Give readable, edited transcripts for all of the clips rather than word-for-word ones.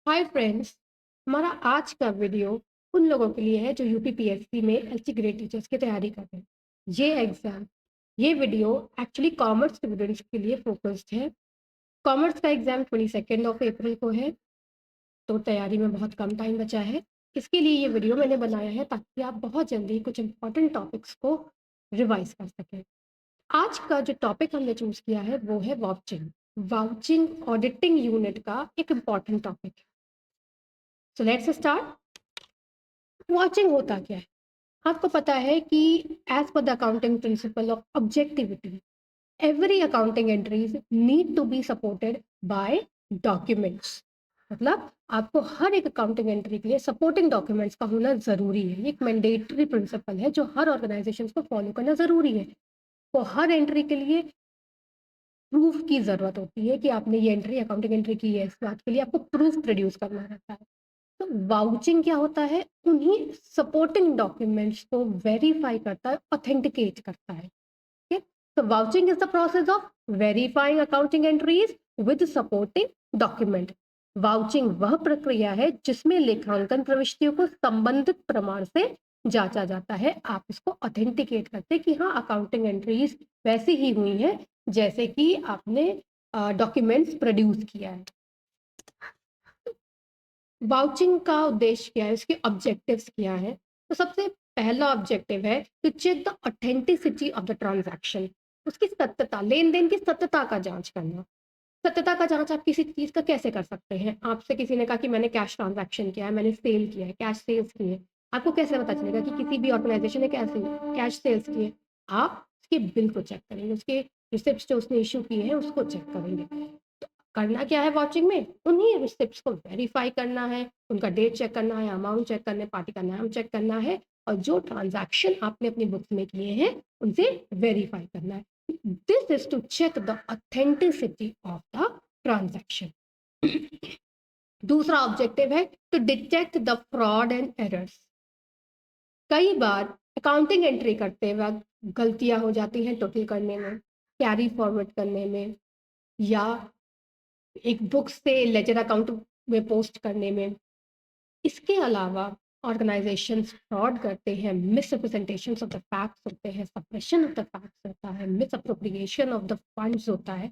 Hi friends. हमारा आज का वीडियो उन लोगों के लिए है जो यूपीपीएससी में एलसी ग्रेड टीचर्स की तैयारी कर रहे हैं। ये वीडियो एक्चुअली कॉमर्स स्टूडेंट्स के लिए फोकस्ड है। कॉमर्स का एग्जाम 22 अप्रैल को है, तो तैयारी में बहुत कम टाइम बचा है। इसके लिए ये वीडियो मैंने बनाया है ताकि आप बहुत जल्दी कुछ इंपॉर्टेंट टॉपिक्स को रिवाइज कर सकें। आज का जो टॉपिक हमने चूज किया है वो है वाउचिंग। वाउचिंग ऑडिटिंग यूनिट का एक इम्पॉर्टेंट टॉपिक है। So let's start. वाचिंग होता क्या है? आपको पता है कि as per the accounting principle of objectivity, every accounting entries need to be supported by documents. मतलब आपको हर एक अकाउंटिंग एंट्री के लिए सपोर्टिंग डॉक्यूमेंट्स का होना जरूरी है। ये एक मैंडेटरी प्रिंसिपल है जो हर ऑर्गेनाइजेशन को फॉलो करना जरूरी है। तो हर एंट्री के लिए प्रूफ की जरूरत होती है कि आपने ये एंट्री अकाउंटिंग एंट्री की है। इस बात के लिए आपको प्रूफ प्रोड्यूस करना रहता है। तो वाउचिंग क्या होता है? उन्हीं सपोर्टिंग डॉक्यूमेंट्स को वेरीफाई करता है, ऑथेंटिकेट करता है। ठीक है। तो vouching is the process of verifying accounting entries with supporting document. Vouching वह प्रक्रिया है जिसमें लेखांकन प्रविष्टियों को संबंधित प्रमाण से जांचा जाता है। आप इसको ऑथेंटिकेट करते हैं कि हाँ, अकाउंटिंग एंट्रीज वैसी ही हुई है जैसे कि आपने डॉक्यूमेंट्स प्रोड्यूस किया है। वाउचिंग का उद्देश्य क्या है, उसके ऑब्जेक्टिव्स क्या है? तो सबसे पहला ऑब्जेक्टिव है to check the authenticity of the transaction. उसकी सत्यता, लेन देन की सत्यता का जांच करना। सत्यता का जांच आप किसी चीज का कैसे कर सकते हैं? आपसे किसी ने कहा कि मैंने कैश ट्रांजैक्शन किया है, मैंने सेल किया है, कैश सेल्स की है। आपको कैसे पता चलेगा कि किसी भी ऑर्गेनाइजेशन ने कैसे कैश सेल्स की है? आप उसके बिल को चेक करेंगे, उसके रिसिप्ट जो उसने इशू किए हैं उसको चेक करेंगे। करना क्या है वॉचिंग में? उन्हीं रिसिप्ट्स को वेरीफाई करना है, उनका डेट चेक करना है, अमाउंट चेक करना है, पार्टी का नाम चेक करना है, और जो ट्रांजैक्शन आपने अपनी बुक्स में किए हैं उनसे वेरीफाई करना है। This is to check the authenticity of the transaction. दूसरा ऑब्जेक्टिव है to detect the fraud and errors. कई बार अकाउंटिंग एंट्री करते वक्त गलतियां हो जाती हैं, टोटल करने में, कैरी फॉरवर्ड करने में, या एक बुक से लेजर अकाउंट में पोस्ट करने में। इसके अलावा ऑर्गेनाइजेशंस फ्रॉड करते हैं, मिसरिप्रेजेंटेशन ऑफ द फैक्ट्स होते हैं, सप्रेशन ऑफ द फैक्ट्स होता है, miss appropriation of the funds होता है।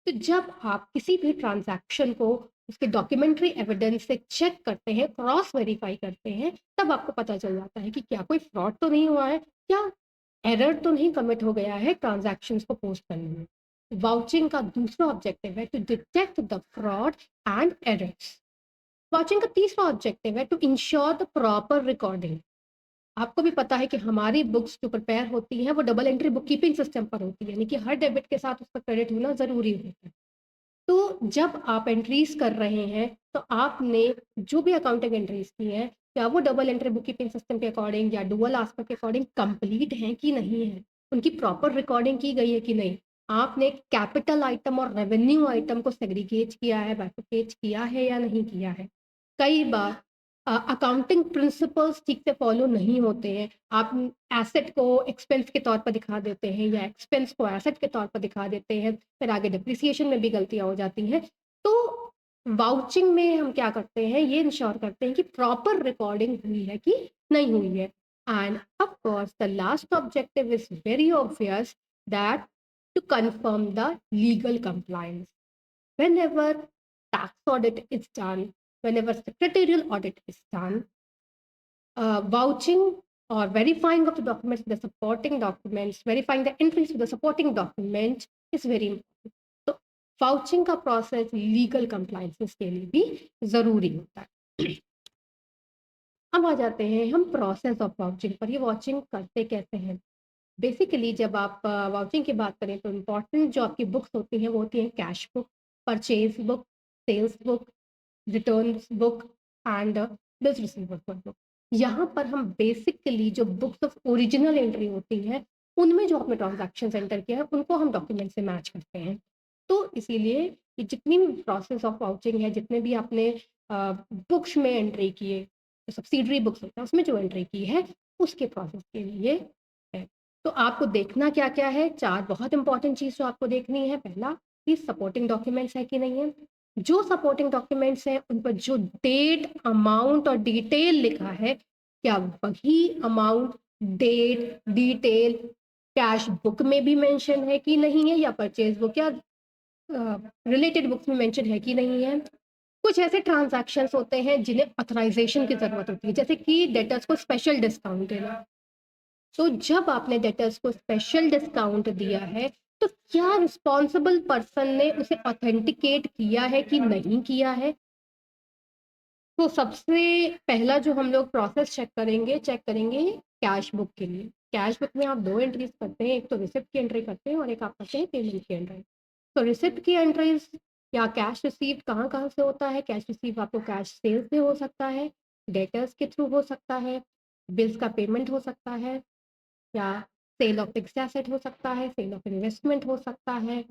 तो जब आप किसी भी ट्रांजैक्शन को उसके डॉक्यूमेंट्री एविडेंस से चेक करते हैं, क्रॉस वेरीफाई करते हैं, तब आपको पता चल जाता है कि क्या कोई फ्रॉड तो नहीं हुआ है, क्या एरर तो नहीं कमिट हो गया है ट्रांजैक्शंस को पोस्ट करने में। वाउचिंग का दूसरा ऑब्जेक्टिव है to detect the fraud and errors. Vouching का तीसरा ऑब्जेक्टिव है to ensure the proper recording. आपको भी पता है कि हमारी बुक्स जो प्रिपेयर होती हैं वो double entry book keeping system पर होती है, यानी कि हर डेबिट के साथ उसका क्रेडिट होना जरूरी होता है। तो जब आप एंट्रीज कर रहे हैं तो आपने जो भी अकाउंटिंग एंट्रीज की हैं, क्या वो double entry book keeping system के अकॉर्डिंग या डुअल आस्पेक्ट के अकॉर्डिंग कंप्लीट हैं कि नहीं है, उनकी प्रॉपर रिकॉर्डिंग की गई है कि नहीं, आपने कैपिटल आइटम और रेवेन्यू आइटम को सेग्रीगेट किया है, बाइफरकेट किया है या नहीं किया है। कई बार अकाउंटिंग प्रिंसिपल्स ठीक से फॉलो नहीं होते हैं। आप एसेट को एक्सपेंस के तौर पर दिखा देते हैं या एक्सपेंस को एसेट के तौर पर दिखा देते हैं, फिर आगे डिप्रिसिएशन में भी गलतियां हो जाती हैं। तो वाउचिंग में हम क्या करते हैं, ये इंश्योर करते हैं कि प्रॉपर रिकॉर्डिंग हुई है कि नहीं हुई है। End of course the last objective is very obvious, that to confirm the legal compliance. Whenever tax audit is done, whenever secretarial audit is done, vouching or verifying of the documents, the supporting documents, verifying the entries with the supporting document is very important. तो vouching का process legal compliances के लिए भी जरूरी होता है। अब आ जाते हैं हम प्रोसेस ऑफ वाउचिंग पर। ये वाउचिंग करते कैसे हैं? बेसिकली जब आप वाउचिंग की बात करें तो इम्पॉर्टेंट जो आपकी बुक्स होती हैं वो होती हैं cash book, purchase book, sales book, return book and bills receivable book. यहाँ पर हम बेसिकली जो बुक्स ऑफ ओरिजिनल एंट्री होती हैं उनमें जो आपने ट्रांजैक्शन एंटर किया है उनको हम डॉक्यूमेंट से मैच करते हैं। तो इसीलिए ये जितनी भी प्रोसेस ऑफ वाउचिंग है, जितने भी आपने बुक्स में एंट्री किए, सब्सिडरी बुक्स होता है उसमें जो एंट्री की है उसके प्रोसेस के लिए है। तो आपको देखना क्या क्या है? चार बहुत इंपॉर्टेंट चीज जो आपको देखनी है। पहला कि सपोर्टिंग डॉक्यूमेंट्स है कि नहीं है। जो सपोर्टिंग डॉक्यूमेंट्स हैं उन पर जो डेट, अमाउंट और डिटेल लिखा है, क्या वही amount, date, detail cash book में भी मेंशन है कि नहीं है, या परचेज बुक या रिलेटेड बुक्स में मेंशन है कि नहीं है। कुछ ऐसे ट्रांजैक्शंस होते हैं जिन्हें ऑथराइजेशन की ज़रूरत होती है, जैसे कि डेटर्स को स्पेशल डिस्काउंट देना। तो जब आपने डेटर्स को स्पेशल डिस्काउंट दिया है, तो क्या रिस्पॉन्सिबल पर्सन ने उसे ऑथेंटिकेट किया है कि नहीं किया है? तो सबसे पहला जो हम लोग प्रोसेस चेक करेंगे कैश बुक के लिए। कैश बुक में आप 2 एंट्रीज़ करते हैं, एक तो रिसिप्ट की एंट्री करते हैं और एक आप करते हैं पेमेंट की एंट्री। तो रिसिप्ट की एंट्रीज़ या कैश रिसीव्ड कहाँ-कहाँ से होता है? कैश रिसीव आपको कैश सेल से हो सकता है, डेटर्स के थ्रू हो सकता है, बिल्स का पेमेंट हो सकता है, या सेल ऑफ फिक्स्ड एसेट हो सकता है, सेल ऑफ इन्वेस्टमेंट हो सकता है,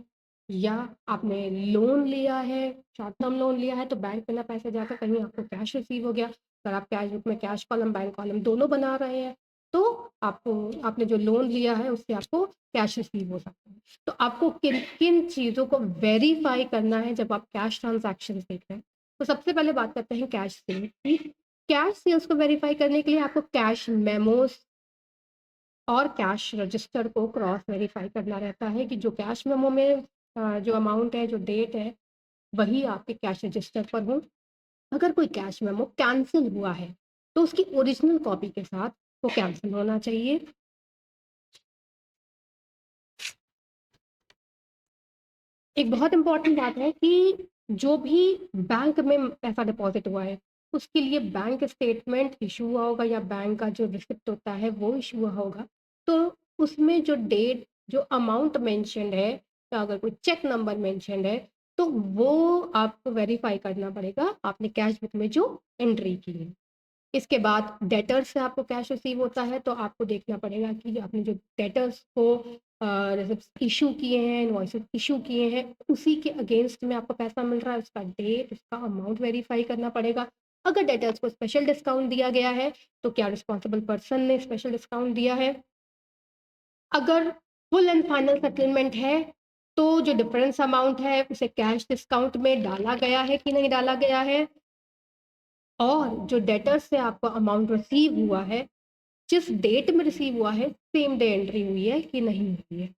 या आपने लोन लिया है, शॉर्ट टर्म लोन लिया है तो बैंक में ना पैसे जाकर कहीं आपको कैश रिसीव हो गया। अगर आप कैश बुक में कैश कॉलम, बैंक कॉलम दोनों बना रहे हैं, तो आपको आपने जो लोन लिया है उससे आपको कैश रिसीव हो सकता है। तो आपको किन-किन चीज़ों को वेरीफ़ाई करना है जब आप कैश ट्रांज़ैक्शंस देख रहे हैं। तो सबसे पहले बात करते हैं कैश सेल की। कैश सेल्स को वेरीफ़ाई करने के लिए आपको कैश मेमोज़ और कैश रजिस्टर को क्रॉस वेरीफाई करना रहता है कि जो कैश मेमो में जो अमाउंट है, जो डेट है, वही आपके कैश रजिस्टर पर हो। अगर कोई कैश मेमो कैंसल हुआ है, तो उसकी ओरिजिनल कॉपी के साथ वो कैंसल होना चाहिए। एक बहुत इम्पोर्टेंट बात है कि जो भी बैंक में पैसा डिपॉज़िट हुआ है, उसके लिए बैंक स्टेटमेंट इश्यू हुआ होगा या बैंक का जो रिसिप्ट होता है, वो इश्यू हुआ होगा। तो उसमें जो डेट, जो अमाउंट मेंशन्ड है, या अगर कोई चेक नंबर मेंशन्ड है, तो वो आपको वेरीफ़ाई करना पड़ेगा, आपने कैश बुक में जो एंट्री की है। इसके बाद डेटर्स से आपको कैश रिसीव होता है, तो आपको देखना पड़ेगा कि आपने जो डेटर्स को रिसिप्ट्स इश्यू किए हैं, इनवॉइसेस इश्यू किए हैं, उसी के अगेंस्ट में आपको पैसा मिल रहा है, उसका डेट, उसका अमाउंट वेरीफाई करना पड़ेगा। अगर डेटर्स को स्पेशल डिस्काउंट दिया गया है, तो क्या रिस्पॉन्सिबल पर्सन ने स्पेशल डिस्काउंट दिया है? अगर फुल एंड फाइनल सेटलमेंट है, तो जो डिफरेंस अमाउंट है, उसे कैश डिस्काउंट में डाला गया है कि नहीं डाला गया है? और जो डेटर्स से आपको अमाउंट रिसीव हुआ है, जिस डेट में रिसीव हुआ है, सेम डे एंट्री हुई है कि नहीं हुई है।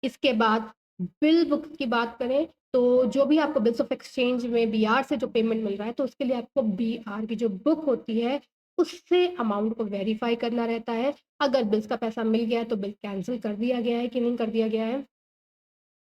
इसके बाद बिल बुक्स की बात करें, तो जो भी आपको बिल्स ऑफ एक्सचेंज में बीआर से जो पेमेंट मिल रहा है, तो उसके लिए आपको बीआर की जो बुक होती है, उससे अमाउंट को वेरीफाई करना रहता है। अगर बिल्स का पैसा मिल गया है, तो बिल कैंसल कर दिया गया है कि नहीं कर दिया गया है।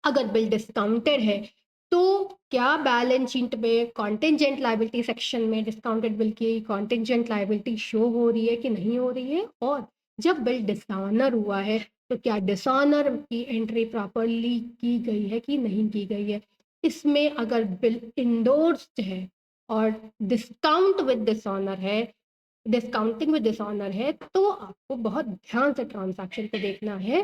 अगर बिल डिस्काउंटेड है, तो क्या बैलेंस शीट में कॉन्टिंजेंट लायबिलिटी सेक्शन में डिस्काउंटेड बिल की कॉन्टिंजेंट लायबिलिटी शो हो रही है कि नहीं हो रही है? और जब बिल डिसऑनर हुआ है, तो क्या डिसऑनर की एंट्री प्रॉपर्ली की गई है कि नहीं की गई है? इसमें अगर बिल इंडोर्स्ड है और डिस्काउंटिंग विद डिसऑनर है, तो आपको बहुत ध्यान से ट्रांज़ैक्शन को देखना है।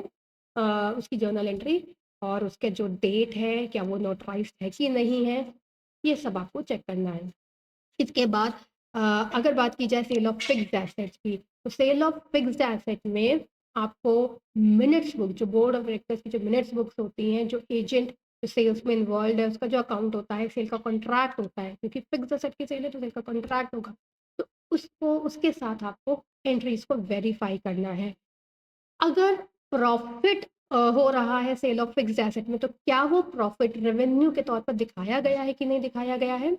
उसकी जर्नल एंट्री और उसके जो डेट है, क्या वो नोटराइज़्ड है कि नहीं है, ये सब आपको चेक करना है। इसके बाद अ, अगर बात की जाए सेल ऑफ फिक्स्ड एसेट्स की, तो सेल ऑफ फिक्स्ड एसेट में आपको मिनट्स बुक, जो बोर्ड ऑफ डायरेक्टर्स की जो मिनट्स बुक्स होती हैं, जो एजेंट जो सेल्स में इन्वॉल्व्ड है, उसका जो अकाउंट होता है, सेल का कॉन्ट्रैक्ट होता है, क्योंकि फिक्स्ड एसेट की सेल है तो सेल का कॉन्ट्रैक्ट होगा। तो उसको उसके साथ आपको एंट्रीज़ को वेरीफ़ाई करना है। अगर प्रॉफ़िट हो रहा है सेल ऑफ फिक्स्ड एसेट में, तो क्या वो प्रॉफ़िट रेवेन्यू के तौर पर दिखाया गया है कि नहीं दिखाया गया है?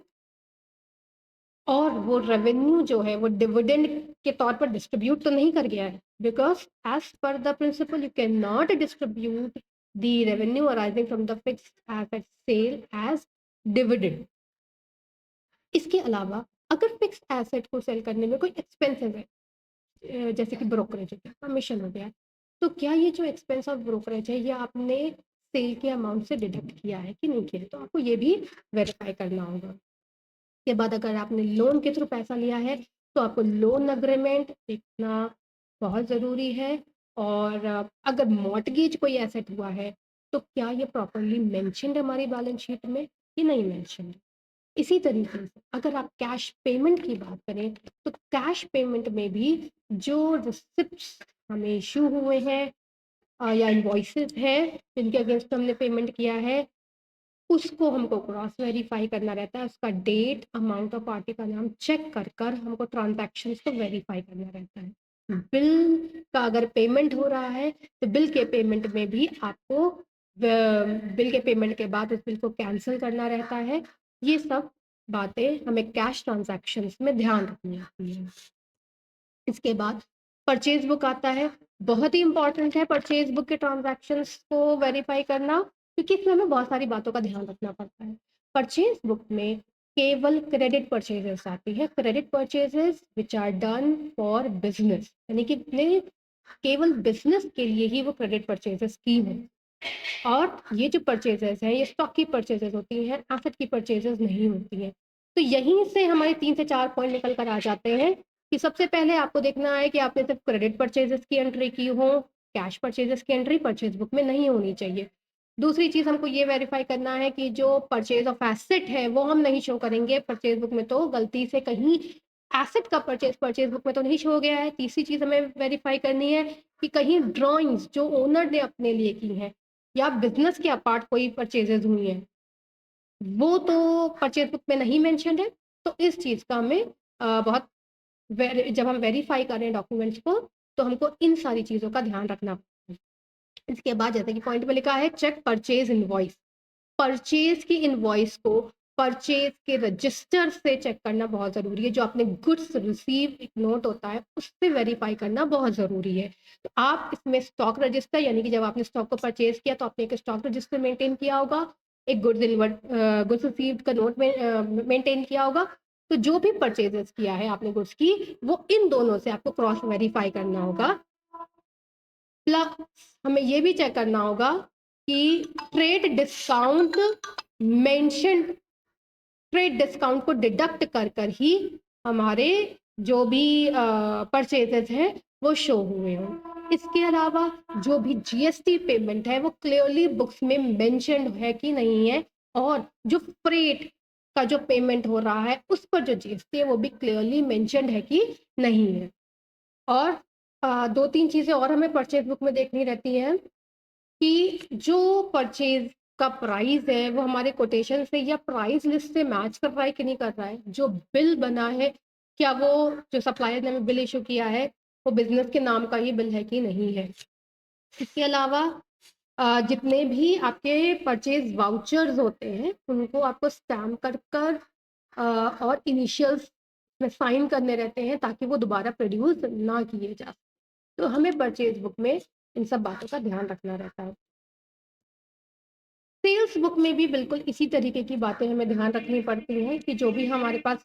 और वो रेवेन्यू जो है वो डिविडेंड के तौर पर डिस्ट्रीब्यूट तो नहीं कर गया है, because as per the principle you can not distribute the revenue arising from the fixed asset sale as dividend. इसके अलावा अगर फिक्स्ड एसेट को सेल करने में कोई एक्सपेंसेस है, जैसे कि ब्रोकरेज हो गया, कमीशन हो गया, तो क्या ये जो एक्सपेंस ऑफ ब्रोकरेज है, ये आपने सेल के अमाउंट से डिडक्ट किया है कि नहीं किया है? तो आपको ये भी वेरीफ़ाई करना होगा। के बाद अगर आपने लोन के थ्रू पैसा लिया है, तो आपको लोन एग्रीमेंट देखना बहुत ज़रूरी है। और अगर मॉर्टगेज कोई एसेट हुआ है, तो क्या ये प्रॉपर्ली मेंशन्ड है हमारी बैलेंस शीट में कि नहीं मेंशन्ड है? इसी तरीके से अगर आप कैश पेमेंट की बात करें, तो कैश पेमेंट में भी जो रिसिप्ट्स हमें इश्यू हुए हैं या इनवॉइसेस हैं जिनके अगेंस्ट हमने पेमेंट किया है, उसको हमको क्रॉस वेरीफाई करना रहता है, उसका डेट, अमाउंट ऑफ पार्टी का नाम चेक कर कर हमको ट्रांजैक्शंस को वेरीफाई करना रहता है। बिल का अगर पेमेंट हो रहा है तो बिल के पेमेंट में भी आपको बिल के पेमेंट के बाद उस बिल को कैंसिल करना रहता है। ये सब बातें हमें कैश ट्रांजैक्शंस में ध्यान रखनी होती है। इसके बाद परचेज बुक आता है, बहुत ही इंपॉर्टेंट है परचेज बुक के ट्रांजैक्शंस को वेरीफाई करना, क्योंकि इसमें हमें बहुत सारी बातों का ध्यान रखना पड़ता है। परचेज बुक में केवल क्रेडिट परचेजेस आती है, credit purchases which are done for business, यानी कि केवल बिजनेस के लिए ही वो क्रेडिट परचेजेस की हैं। और ये जो परचेजेस है ये स्टॉक की परचेजेस होती हैं, एसेट की परचेजेस नहीं होती हैं। तो यहीं से हमारे 3 से 4 पॉइंट निकल कर आ जाते हैं कि सबसे पहले आपको देखना है कि आपने सिर्फ क्रेडिट परचेजेस की एंट्री की हो, कैश परचेजेस की एंट्री परचेज बुक में नहीं होनी चाहिए। दूसरी चीज़ हमको ये वेरीफाई करना है कि जो परचेज ऑफ एसेट है वो हम नहीं शो करेंगे परचेज बुक में, तो गलती से कहीं एसेट का परचेज परचेज बुक में तो नहीं शो हो गया है। तीसरी चीज़ हमें वेरीफाई करनी है कि कहीं ड्राइंग्स जो ओनर ने अपने लिए की हैं या बिजनेस के अपार्ट कोई परचेजेज हुई हैं, वो तो परचेज बुक में नहीं मेंशन्ड है। तो इस चीज़ का हमें बहुत जब हम वेरीफाई कर रहे हैं डॉक्यूमेंट्स को, तो हमको इन सारी चीज़ों का ध्यान रखना। इसके बाद जैसे कि पॉइंट में लिखा है चेक परचेज इनवॉइस, परचेज की इनवॉइस को परचेज के रजिस्टर से चेक करना बहुत ज़रूरी है। जो आपने गुड्स रिसीव एक नोट होता है उससे वेरीफाई करना बहुत ज़रूरी है। तो आप इसमें स्टॉक रजिस्टर, यानी कि जब आपने स्टॉक को परचेज किया तो आपने एक स्टॉक रजिस्टर मेंटेन किया होगा, एक गुड्स रिसीव्ड का नोट में मेंटेन किया होगा। तो जो भी परचेजेस किया है आपने गुड्स की, वो इन दोनों से आपको क्रॉस वेरीफाई करना होगा। प्लस हमें ये भी चेक करना होगा कि trade discount mention, trade discount को डिडक्ट कर कर ही हमारे जो भी परचेजेस हैं वो शो हुए हों। इसके अलावा जो भी जीएसटी पेमेंट है वो क्लियरली बुक्स में मेंशन्ड है कि नहीं है, और जो फ्रेट का जो पेमेंट हो रहा है उस पर जो जीएसटी है वो भी क्लियरली मेंशन्ड है कि नहीं है। और 2-3 चीज़ें और हमें परचेज बुक में देखनी रहती हैं कि जो परचेज का प्राइस है वो हमारे कोटेशन से या प्राइस लिस्ट से मैच कर रहा है कि नहीं कर रहा है। जो बिल बना है, क्या वो जो सप्लायर ने हमें बिल इशू किया है वो बिजनेस के नाम का ही बिल है कि नहीं है। इसके अलावा जितने भी आपके परचेज वाउचर्स होते हैं उनको आपको स्टैम्प कर कर और इनिशियल्स में साइन करने रहते हैं ताकि वो दोबारा प्रोड्यूस ना किए जा सकें। तो हमें परचेज बुक में इन सब बातों का ध्यान रखना रहता है। सेल्स बुक में भी बिल्कुल इसी तरीके की बातें हमें ध्यान रखनी पड़ती हैं कि जो भी हमारे पास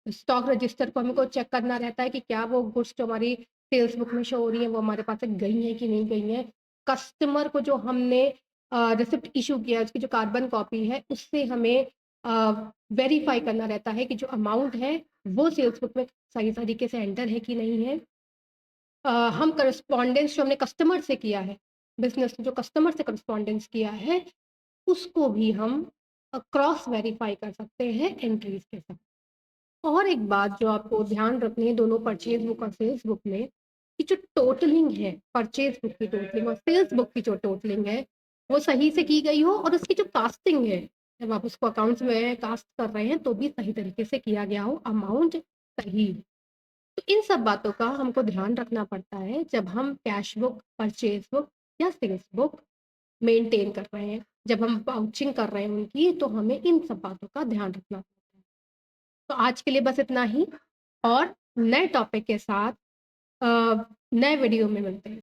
स्टॉक रजिस्टर को हमको चेक करना रहता है कि क्या वो गुड्स जो हमारी सेल्स बुक में शो हो रही है वो हमारे पास से गई हैं कि नहीं गई हैं। कस्टमर को जो हमने रिसिप्ट इशू किया है उसकी जो कार्बन कॉपी है उससे हमें वेरीफाई करना रहता है कि जो अमाउंट है वो सेल्स बुक में सही तरीके से एंटर है कि नहीं है। हम करस्पॉन्डेंस जो हमने कस्टमर से किया है, बिज़नेस ने जो कस्टमर से करस्पॉन्डेंस किया है, उसको भी हम क्रॉस वेरीफाई कर सकते हैं एंट्रीज़ के साथ। और एक बात जो आपको ध्यान रखनी है दोनों परचेज़ बुक और सेल्स बुक में, कि जो टोटलिंग है, परचेज़ बुक की टोटलिंग और सेल्स बुक की जो टोटलिंग है, वो सही से की गई हो, और उसकी जो कास्टिंग है, जब आप उसको अकाउंट्स में कास्ट कर रहे हैं, तो भी सही तरीके से किया गया हो, अमाउंट सही हो। तो इन सब बातों का हमको ध्यान रखना पड़ता है जब हम कैश बुक, परचेज बुक या सेल्स बुक मेंटेन कर रहे हैं। जब हम वाउचिंग कर रहे हैं उनकी, तो हमें इन सब बातों का ध्यान रखना पड़ता है। तो आज के लिए बस इतना ही, और नए टॉपिक के साथ नए वीडियो में मिलते हैं।